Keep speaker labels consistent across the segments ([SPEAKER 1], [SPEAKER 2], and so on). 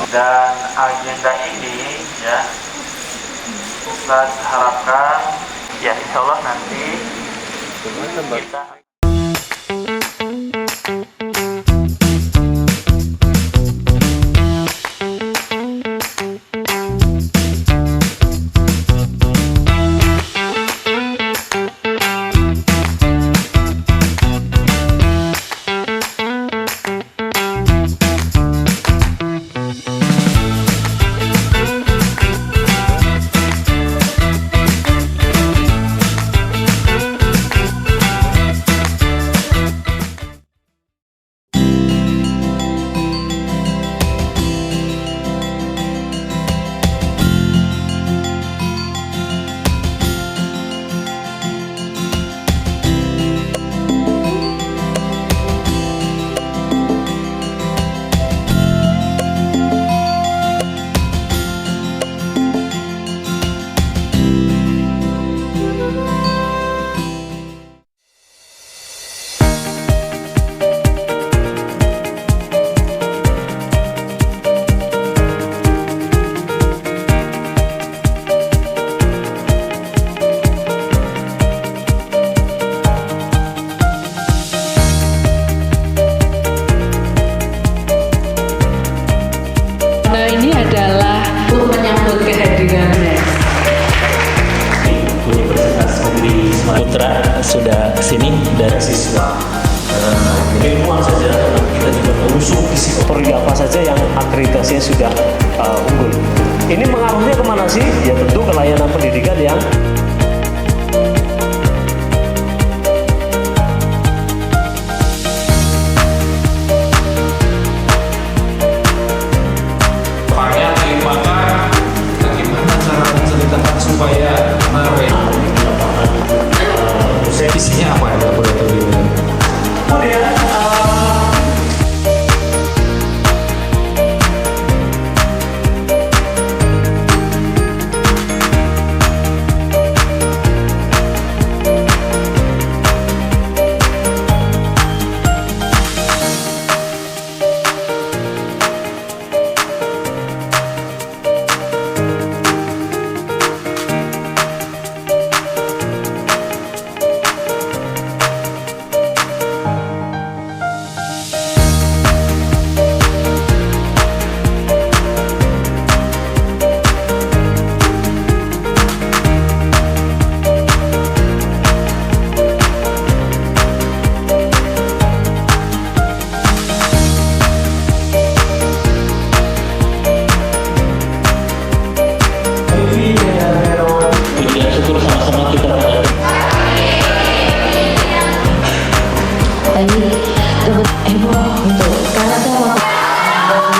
[SPEAKER 1] Dan agenda ini ya Ustadz harapkan ya insya Allah nanti kita
[SPEAKER 2] ini adalah untuk menyambut kehadirannya.
[SPEAKER 3] Universitas Negeri Putra sudah kesini dan siswa ilmuwan saja, kita juga mengusung visi prodi apa saja yang akreditasinya sudah unggul. Ini mengaruhnya kemana sih? Ya tentu ke layanan pendidikan yang
[SPEAKER 4] supaya menarik. Isinya apa ya laboratorium?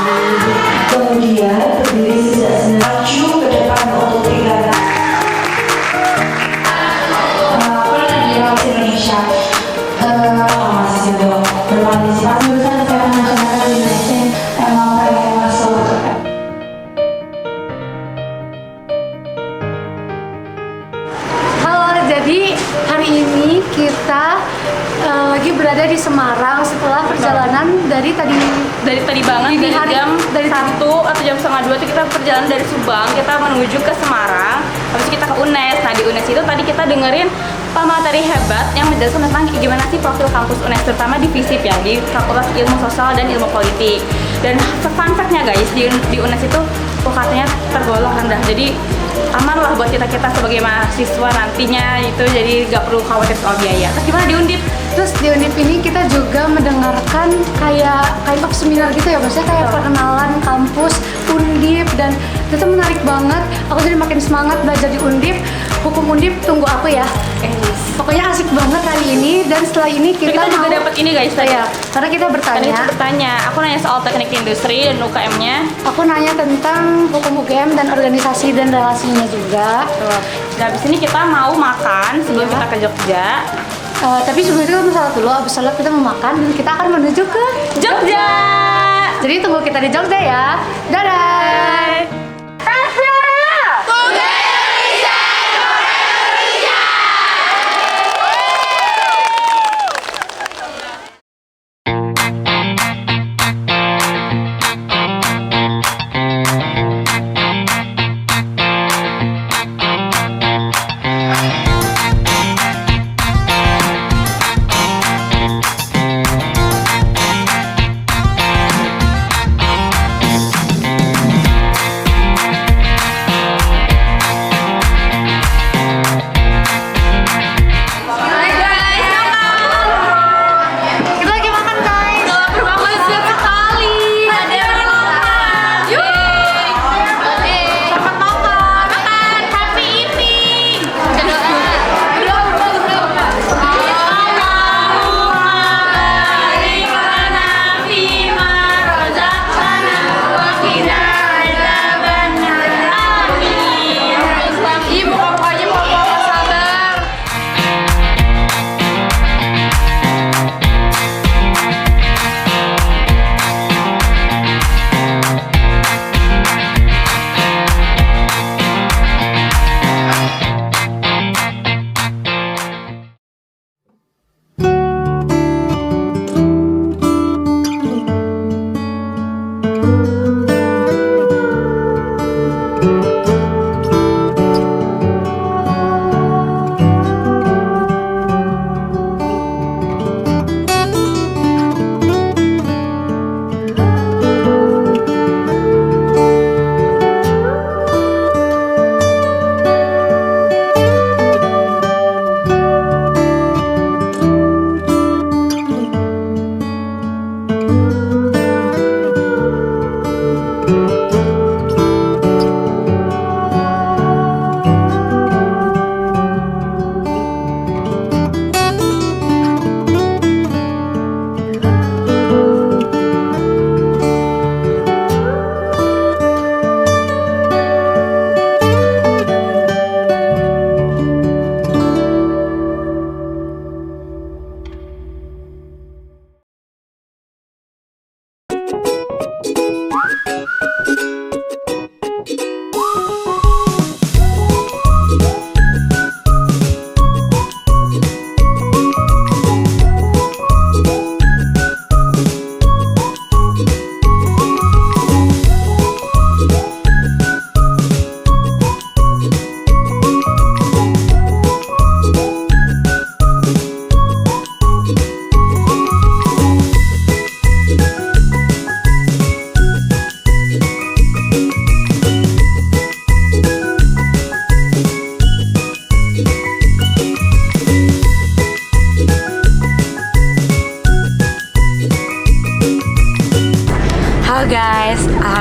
[SPEAKER 3] kemudian
[SPEAKER 5] kemudian berdiri sejak maju ke depan untuk 3 Indonesia mahasiswa berpartisipasi bersama dengan masyarakat Indonesia yang mau masuk.
[SPEAKER 6] Halo, jadi hari ini kita lagi berada di Semarang setelah perjalanan dari tadi banget dari 1 atau jam setengah 2 itu kita perjalanan dari Subang, kita menuju ke Semarang, habis itu kita ke UNES. Nah di UNES itu tadi kita dengerin pemateri hebat yang menjelaskan tentang gimana sih profil kampus UNES, terutama di FISIP ya, di Fakultas Ilmu Sosial dan Ilmu Politik. Dan fun fact-nya guys, di UNES itu UKT-nya tergolong rendah, jadi aman lah buat kita sebagai mahasiswa nantinya, itu jadi gak perlu khawatir soal biaya. Terus gimana di Undip? Terus di Undip ini kita juga mendengarkan kayak of seminar gitu ya, maksudnya kayak perkenalan kampus Undip, dan itu menarik banget. Aku jadi makin semangat belajar di Undip. Hukum Undip tunggu aku ya. Pokoknya asik banget kali ini, dan setelah ini kita juga dapat ini guys ya. Karena kita bertanya. Aku nanya soal teknik industri dan UKM-nya. Aku nanya tentang hukum UGM dan organisasi dan relasinya juga. Nah, habis ini kita mau makan sebelum kita ke Jogja. Tapi sebelum itu kita mau salat dulu, habis salat kita mau makan dan kita akan menuju ke Jogja. Jadi tunggu kita di Jogja ya. Dadah.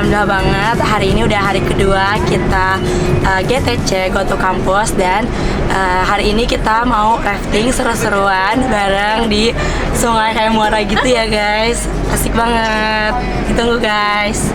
[SPEAKER 7] alhamdulillah banget hari ini udah hari kedua kita GTC Go to Campus dan hari ini kita mau rafting seru-seruan bareng di sungai kayak muara gitu ya guys. Asik banget. Ditunggu guys.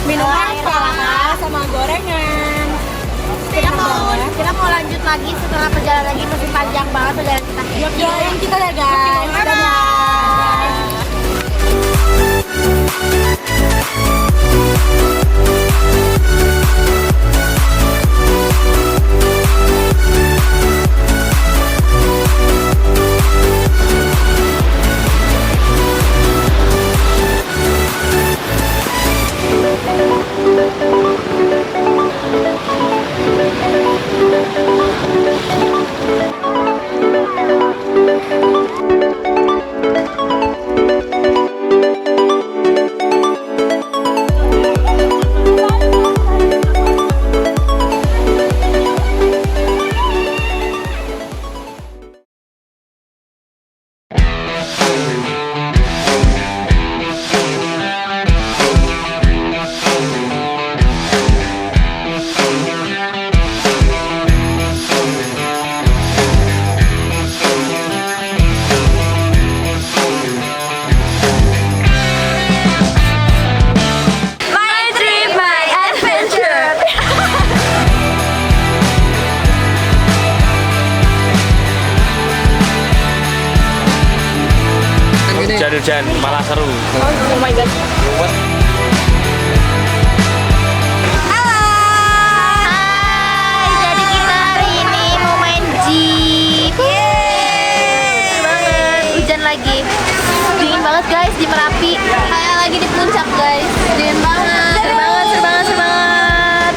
[SPEAKER 8] Minuman sama gorengan. Kita mau lanjut lagi setelah perjalanan lagi, masih panjang banget perjalanan kita. Yuk, yang kita ya guys.
[SPEAKER 3] Hujan malah seru.
[SPEAKER 7] Oh my god.
[SPEAKER 8] Hai, jadi kita hari ini mau main jeep. Seru banget, hujan lagi. Dingin banget guys di Merapi. Kayak lagi di puncak guys. Dingin banget. Seru banget, seru banget, seru banget.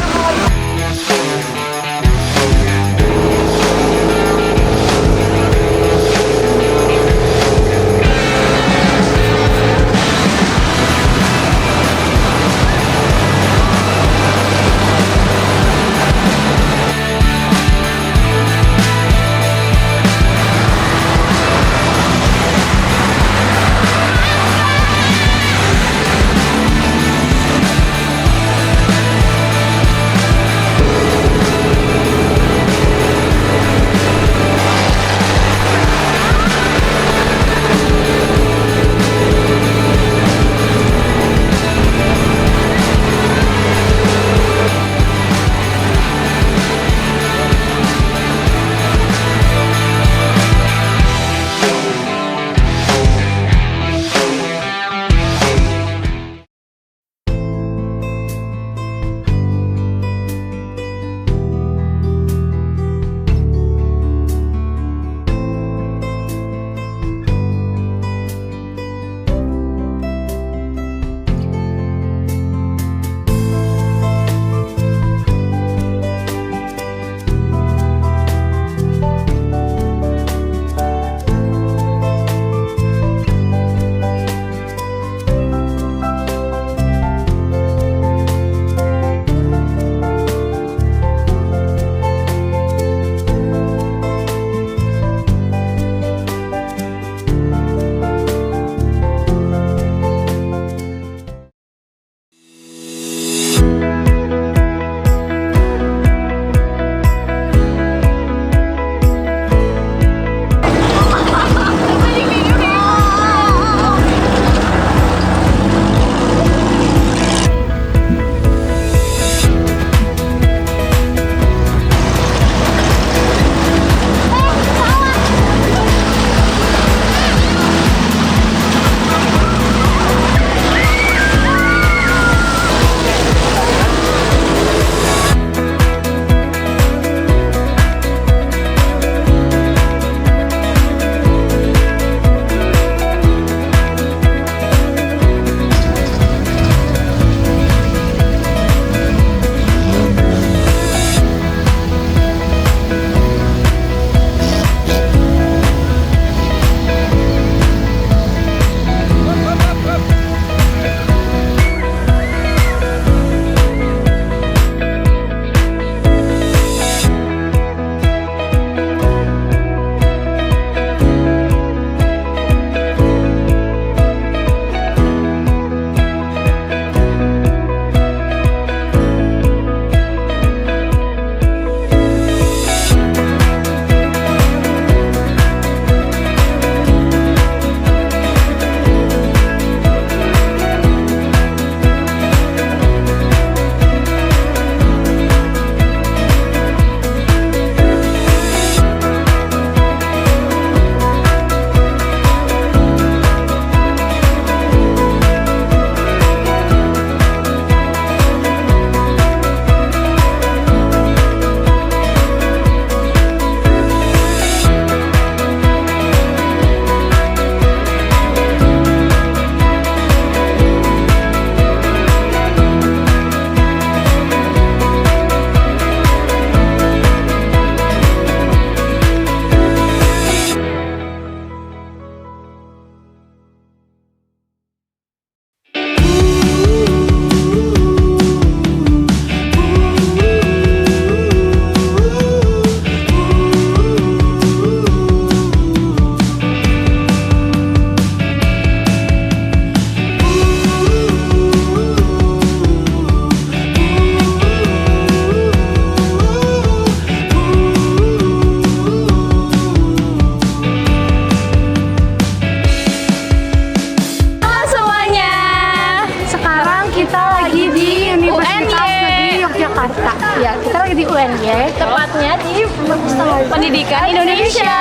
[SPEAKER 8] semuanya di Perpustakaan
[SPEAKER 9] Pendidikan Indonesia.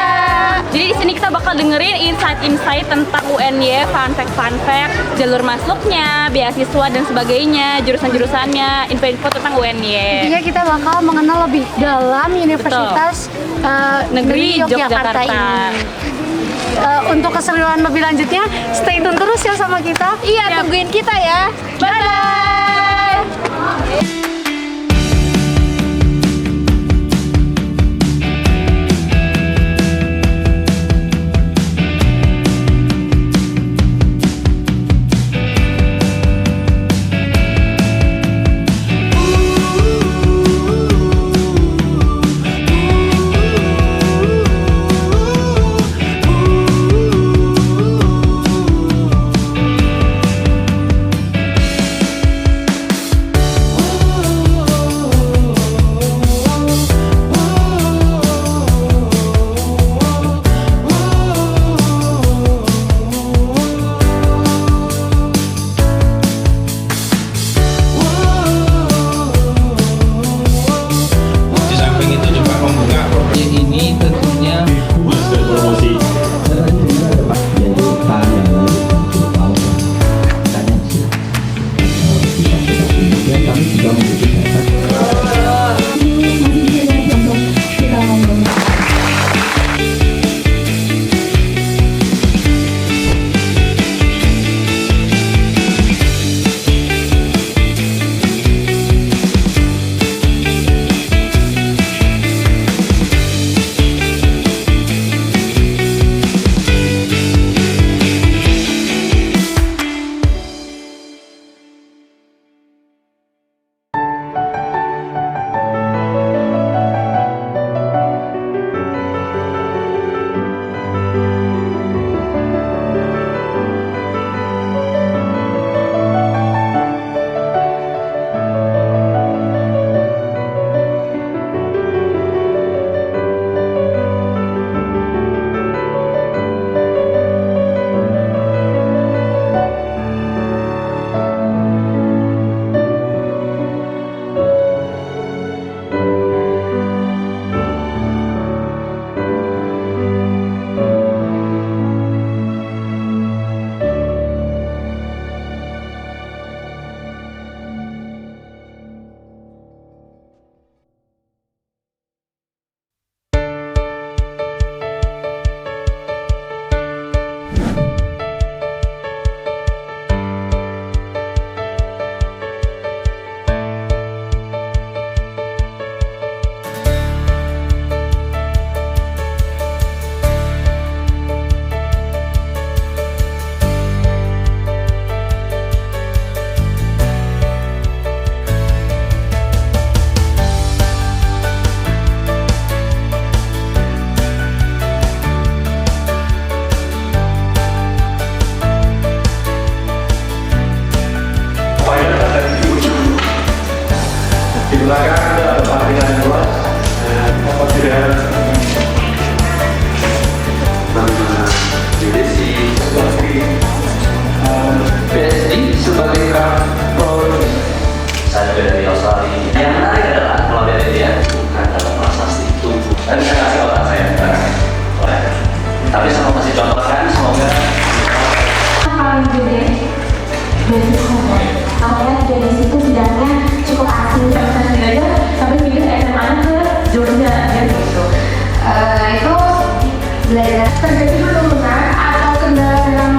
[SPEAKER 9] Jadi di sini kita bakal dengerin insight-insight tentang UNY, fun fact, jalur masuknya, beasiswa dan sebagainya, jurusan-jurusannya, info-info tentang UNY.
[SPEAKER 6] Intinya kita bakal mengenal lebih dalam Universitas
[SPEAKER 9] Negeri Yogyakarta
[SPEAKER 6] ini. Untuk keseruan lebih lanjutnya, stay tune terus ya sama kita.
[SPEAKER 8] Iya, tungguin kita ya.
[SPEAKER 9] Bye-bye!
[SPEAKER 4] Di samping itu juga membuka proyek ini tentunya
[SPEAKER 3] promosi.
[SPEAKER 1] Saya juga dari Australia. Yang menarik adalah kalau dari dia bukan dalam prasasti tubuh. Tadi saya kasih otak saya barangnya. Tapi saya mau kasih contoh kan, semoga
[SPEAKER 5] paling gede beasiswa. Makanya dari situ sidangnya cukup asing aja sampai pindah SMA ke Jogja ya gitu. Itu belajar terjadi penurunan atau kendala dalam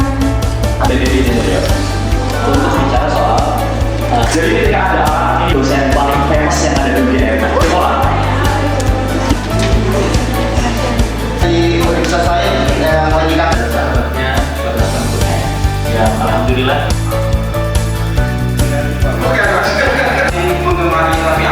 [SPEAKER 1] ya. Untuk bicara soal jadi ketika ada orang ini dosen paling famous yang ada di UGM sekolah
[SPEAKER 10] di universitas saya menyikapi
[SPEAKER 1] sahabatnya ya alhamdulillah
[SPEAKER 10] mengemari tapi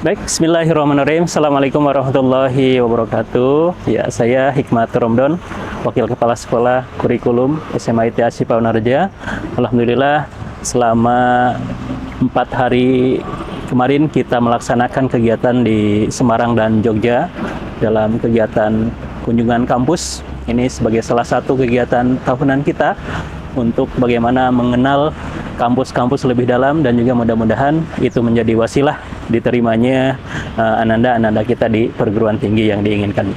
[SPEAKER 3] Baik, bismillahirrahmanirrahim. Assalamualaikum warahmatullahi wabarakatuh. Ya, saya Hikmat Romdon, Wakil Kepala Sekolah Kurikulum SMA ITHC Paunarja. Alhamdulillah, selama 4 hari kemarin kita melaksanakan kegiatan di Semarang dan Jogja dalam kegiatan kunjungan kampus. Ini sebagai salah satu kegiatan tahunan kita untuk bagaimana mengenal kampus-kampus lebih dalam, dan juga mudah-mudahan itu menjadi wasilah diterimanya ananda-ananda kita di perguruan tinggi yang diinginkan.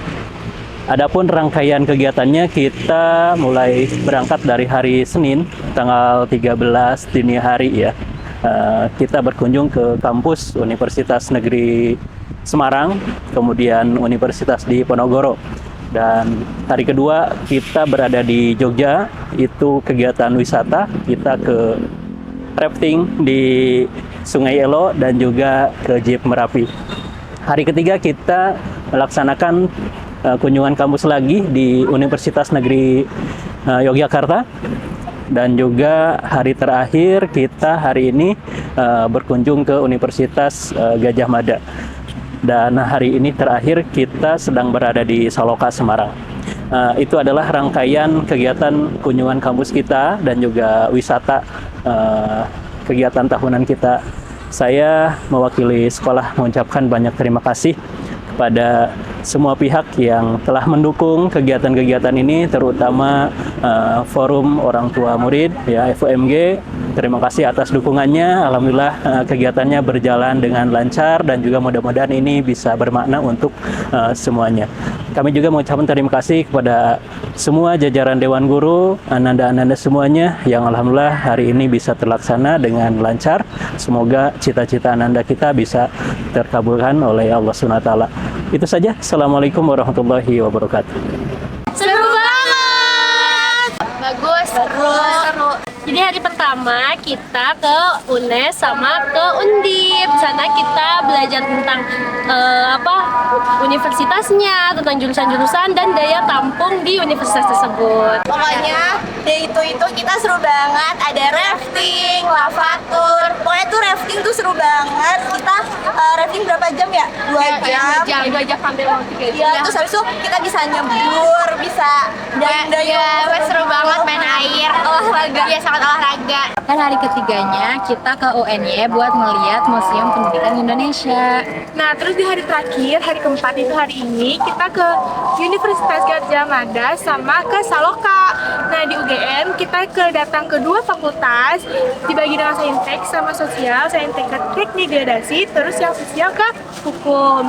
[SPEAKER 3] Adapun rangkaian kegiatannya, kita mulai berangkat dari hari Senin tanggal 13 dini hari ya. Kita berkunjung ke kampus Universitas Negeri Semarang, kemudian Universitas di Ponorogo. Dan hari kedua kita berada di Jogja, itu kegiatan wisata, kita ke rafting di Sungai Elo dan juga ke Jeep Merapi. Hari ketiga kita melaksanakan kunjungan kampus lagi di Universitas Negeri Yogyakarta, dan juga hari terakhir kita hari ini berkunjung ke Universitas Gadjah Mada. Dan hari ini terakhir kita sedang berada di Saloka, Semarang. Itu adalah rangkaian kegiatan kunjungan kampus kita dan juga wisata kegiatan tahunan kita. Saya mewakili sekolah mengucapkan banyak terima kasih kepada semua pihak yang telah mendukung kegiatan-kegiatan ini, terutama Forum Orang Tua Murid ya, FOMG. Terima kasih atas dukungannya. Alhamdulillah kegiatannya berjalan dengan lancar, dan juga mudah-mudahan ini bisa bermakna untuk semuanya. Kami juga mengucapkan terima kasih kepada semua jajaran Dewan Guru, ananda-ananda semuanya yang alhamdulillah hari ini bisa terlaksana dengan lancar. Semoga cita-cita ananda kita bisa terkabulkan oleh Allah SWT. Itu saja. Assalamualaikum warahmatullahi wabarakatuh.
[SPEAKER 6] Seru banget. Bagus. Seru. Jadi hari pertama kita ke UNES sama ke Undip. Sana kita belajar tentang universitasnya, tentang jurusan-jurusan dan daya tampung di universitas tersebut.
[SPEAKER 8] Pokoknya day itu kita seru banget. Ada rafting, lavatur. Pokoknya tuh rafting tuh seru banget. Kita rafting berapa jam ya? 2 jam.
[SPEAKER 6] 2 jam sampai 3 jam.
[SPEAKER 8] Iya, terus habis itu kita bisa nyebur, bisa dayung.
[SPEAKER 6] Seru banget main air, olahraga. Iya, sangat olahraga.
[SPEAKER 11] Dan hari ketiganya kita ke UNY buat melihat Museum Pendidikan Indonesia.
[SPEAKER 12] Nah, terus di hari terakhir, hari keempat itu hari ini, kita ke Universitas Gadjah Mada sama ke Saloka. Nah, di UGM kita datang ke 2 fakultas, dibagi dengan saintek sama sosial. Saintek ke teknik gradasi, terus yang sosial ke hukum.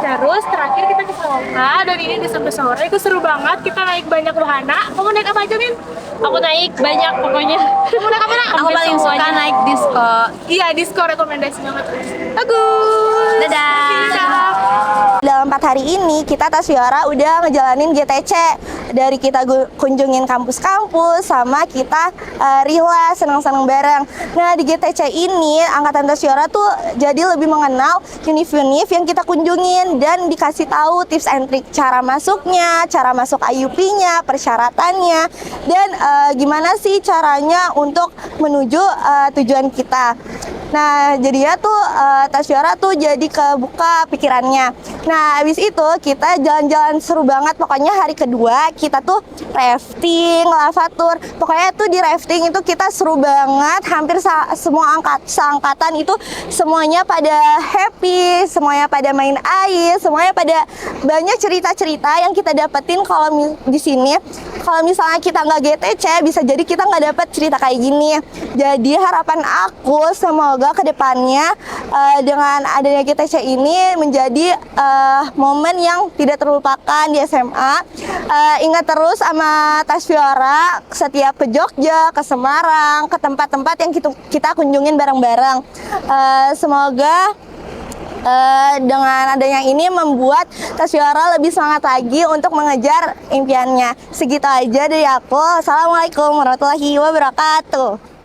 [SPEAKER 12] Terus terakhir kita ke Saloka, dan ini udah sampai sore. Itu seru banget, kita naik banyak wahana. Kamu naik apa aja, Min?
[SPEAKER 6] Aku naik banyak pokoknya.
[SPEAKER 12] Kamu naik apa, Nak?
[SPEAKER 11] Aku paling suka naik disco.
[SPEAKER 12] Iya, disco rekomendasi banget. Bagus.
[SPEAKER 11] Dadah.
[SPEAKER 8] Dalam 4 hari ini kita Tasviora udah ngejalanin GTC. Dari kita kunjungin kampus-kampus sama kita rila senang-senang bareng. Nah, di GTC ini angkatan Tasviora tuh jadi lebih mengenal univ-univ yang kita kunjungin, dan dikasih tahu tips and trick cara masuknya, cara masuk IUP-nya, persyaratannya, dan gimana sih caranya untuk menuju tujuan kita. Nah, jadinya tuh Tasviora tuh jadi kebuka pikirannya. Nah, habis itu kita jalan-jalan seru banget. Pokoknya hari kedua kita tuh rafting, lavatur. Pokoknya tuh di rafting itu kita seru banget. Hampir semua seangkatan itu semuanya pada happy, semuanya pada main air, semuanya pada banyak cerita-cerita yang kita dapetin kalau di sini. Kalau misalnya kita nggak GTC, bisa jadi kita nggak dapet cerita kayak gini. Jadi harapan aku semoga kedepannya dengan adanya GTC ini menjadi momen yang tidak terlupakan di SMA. Ingat terus sama Tasviora, setiap ke Jogja, ke Semarang, ke tempat-tempat yang kita kunjungin bareng-bareng. Semoga dengan adanya ini membuat Tasviora lebih semangat lagi untuk mengejar impiannya. Segitu aja dari aku. Assalamualaikum warahmatullahi wabarakatuh.